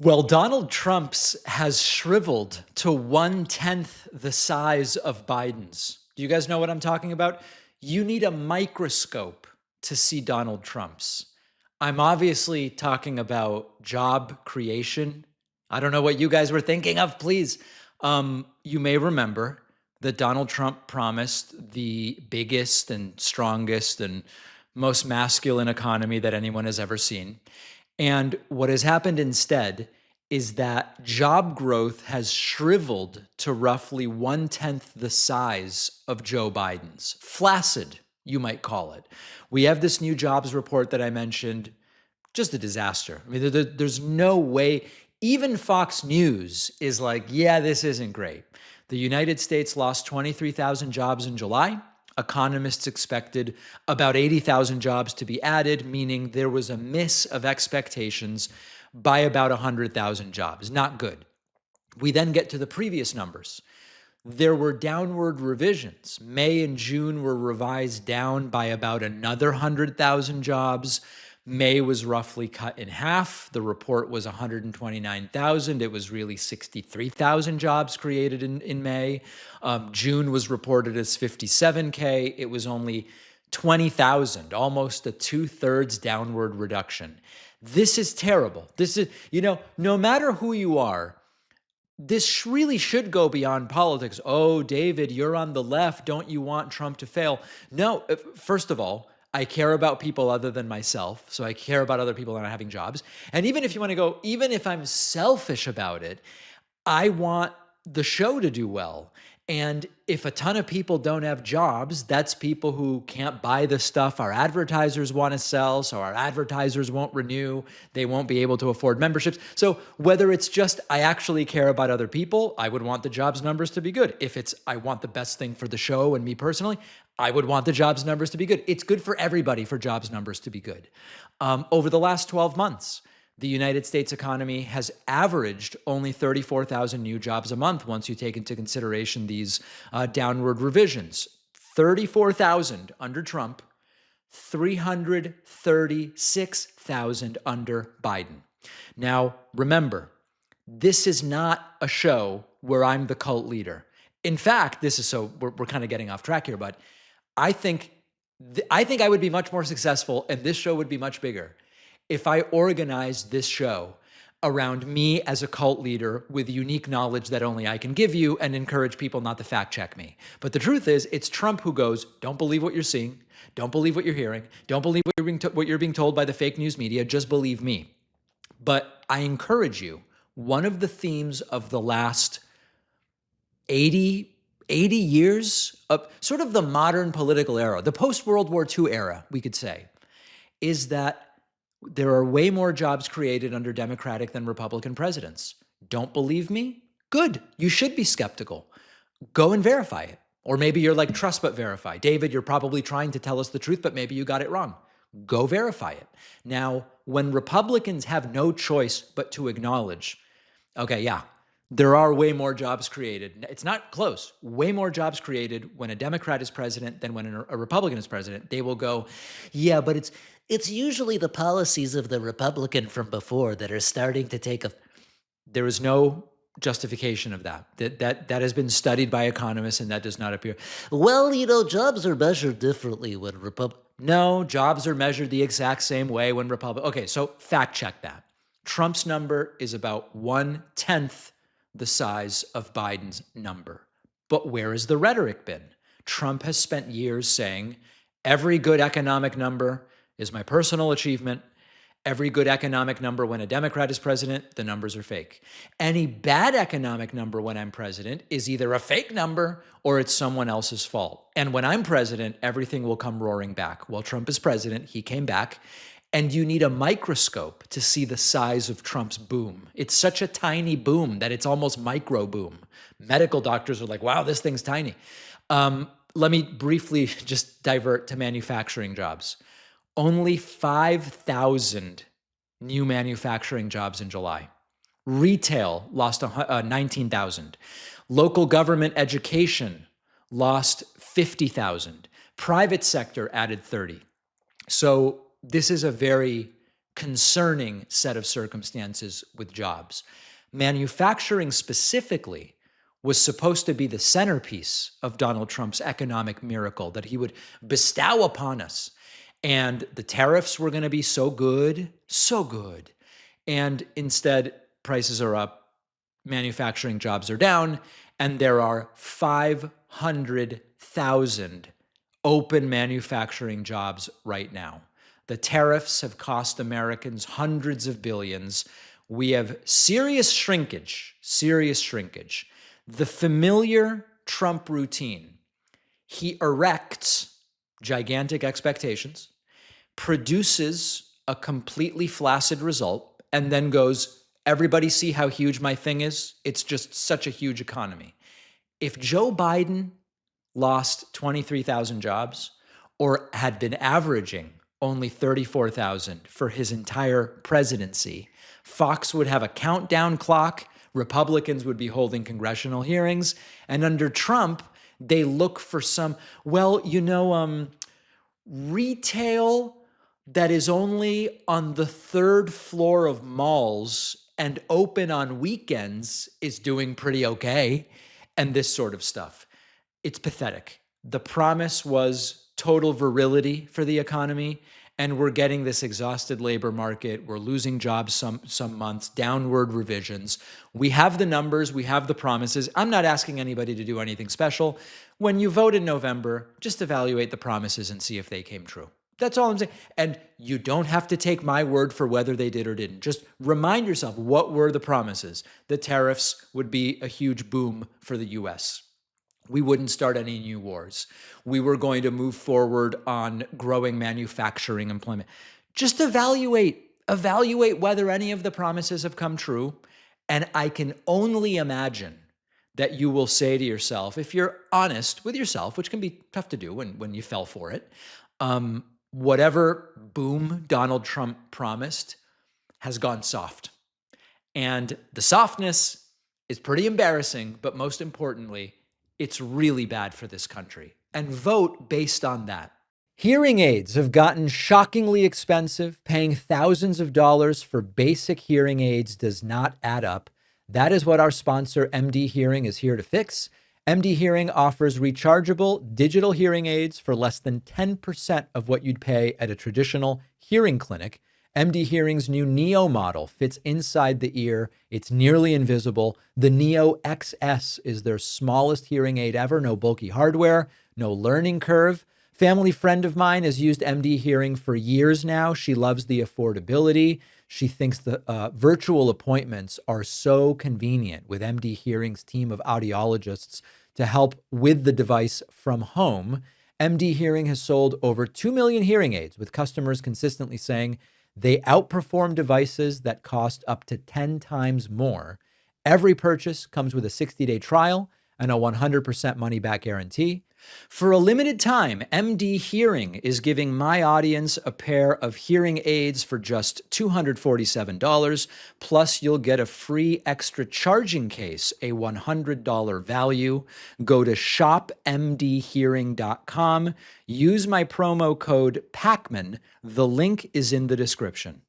Well, Donald Trump's has shriveled to 1/10 the size of Biden's. Do you guys know what I'm talking about? You need a microscope to see Donald Trump's. I'm obviously talking about job creation. I don't know what you guys were thinking of, please. You may remember that Donald Trump promised the biggest and strongest and most masculine economy that anyone has ever seen. And what has happened instead is that job growth has shriveled to roughly 1/10 the size of Joe Biden's. Flaccid, you might call it. We have this new jobs report that I mentioned, just a disaster. I mean, there's no way, even Fox News is like, yeah, this isn't great. The United States lost 23,000 jobs in July. Economists expected about 80,000 jobs to be added, meaning there was a miss of expectations by about 100,000 jobs. Not good. We then get to the previous numbers. There were downward revisions. May and June were revised down by about another 100,000 jobs. May was roughly cut in half. The report was 129,000. It was really 63,000 jobs created in May. June was reported as 57K. It was only 20,000, almost a 2/3 downward reduction. This is terrible. This is, no matter who you are, this really should go beyond politics. Oh, David, you're on the left. Don't you want Trump to fail? No, first of all, I care about people other than myself. So I care about other people not having jobs. And even if you want to go, even if I'm selfish about it, I want the show to do well. And if a ton of people don't have jobs, that's people who can't buy the stuff our advertisers want to sell. So our advertisers won't renew. They won't be able to afford memberships. So whether it's just I actually care about other people, I would want the jobs numbers to be good. If it's I want the best thing for the show and me personally, I would want the jobs numbers to be good. It's good for everybody for jobs numbers to be good. Over the last 12 months, the United States economy has averaged only 34,000 new jobs a month once you take into consideration these downward revisions. 34,000 under Trump, 336,000 under Biden. Now, remember, this is not a show where I'm the cult leader. In fact, this is so we're kind of getting off track here, but I think I would be much more successful and this show would be much bigger if I organized this show around me as a cult leader with unique knowledge that only I can give you and encourage people not to fact check me. But the truth is, it's Trump who goes, don't believe what you're seeing, don't believe what you're hearing, don't believe what you're being told by the fake news media, just believe me. But I encourage you, one of the themes of the last 80 years of sort of the modern political era, the post-World War II era, we could say, is that there are way more jobs created under Democratic than Republican presidents. Don't believe me? Good. You should be skeptical. Go and verify it. Or maybe you're like, trust but verify. David, you're probably trying to tell us the truth, but maybe you got it wrong. Go verify it. Now, when Republicans have no choice but to acknowledge, okay, yeah, there are way more jobs created. It's not close. Way more jobs created when a Democrat is president than when a Republican is president. They will go, yeah, but it's usually the policies of the Republican from before that are starting to take a. There is no justification of that. That has been studied by economists, and that does not appear. Well, jobs are measured differently when No, jobs are measured the exact same way when Okay, so fact check that. Trump's number is about 1/10 the size of Biden's number. But where has the rhetoric been? Trump has spent years saying every good economic number is my personal achievement. Every good economic number when a Democrat is president, the numbers are fake. Any bad economic number when I'm president is either a fake number or it's someone else's fault. And when I'm president, everything will come roaring back. While Trump is president, he came back. And you need a microscope to see the size of Trump's boom. It's such a tiny boom that it's almost micro boom. Medical doctors are like, wow, this thing's tiny. Let me briefly just divert to manufacturing jobs. Only 5,000 new manufacturing jobs in July. Retail lost 19,000. Local government education lost 50,000. Private sector added 30. So this is a very concerning set of circumstances with jobs. Manufacturing specifically was supposed to be the centerpiece of Donald Trump's economic miracle that he would bestow upon us. And the tariffs were going to be so good, so good. And instead, prices are up, manufacturing jobs are down, and there are 500,000 open manufacturing jobs right now. The tariffs have cost Americans hundreds of billions. We have serious shrinkage, serious shrinkage. The familiar Trump routine: he erects gigantic expectations, produces a completely flaccid result, and then goes, everybody see how huge my thing is? It's just such a huge economy. If Joe Biden lost 23,000 jobs or had been averaging only 34,000 for his entire presidency, Fox would have a countdown clock, Republicans would be holding congressional hearings, and under Trump, they look for some, retail that is only on the third floor of malls and open on weekends is doing pretty okay, and this sort of stuff. It's pathetic. The promise was total virility for the economy, and we're getting this exhausted labor market. We're losing jobs some months, downward revisions. We have the numbers, we have the promises. I'm not asking anybody to do anything special. When you vote in November, just evaluate the promises and see if they came true. That's all I'm saying. And you don't have to take my word for whether they did or didn't. Just remind yourself, what were the promises? The tariffs would be a huge boom for the US. We wouldn't start any new wars. We were going to move forward on growing manufacturing employment. Just evaluate whether any of the promises have come true. And I can only imagine that you will say to yourself, if you're honest with yourself, which can be tough to do when you fell for it, whatever boom Donald Trump promised has gone soft. And the softness is pretty embarrassing, but most importantly, it's really bad for this country. And vote based on that. Hearing aids have gotten shockingly expensive. Paying thousands of dollars for basic hearing aids does not add up. That is what our sponsor, MD Hearing, is here to fix. MD Hearing offers rechargeable digital hearing aids for less than 10% of what you'd pay at a traditional hearing clinic. MD Hearing's new Neo model fits inside the ear. It's nearly invisible. The Neo XS is their smallest hearing aid ever. No bulky hardware, no learning curve. Family friend of mine has used MD Hearing for years now. She loves the affordability. She thinks the virtual appointments are so convenient with MD Hearing's team of audiologists to help with the device from home. MD Hearing has sold over 2 million hearing aids, with customers consistently saying they outperform devices that cost up to 10 times more. Every purchase comes with a 60-day trial and a 100% money-back guarantee. For a limited time, MD Hearing is giving my audience a pair of hearing aids for just $247, plus you'll get a free extra charging case, a $100 value. Go to shopmdhearing.com. Use my promo code Pakman. The link is in the description.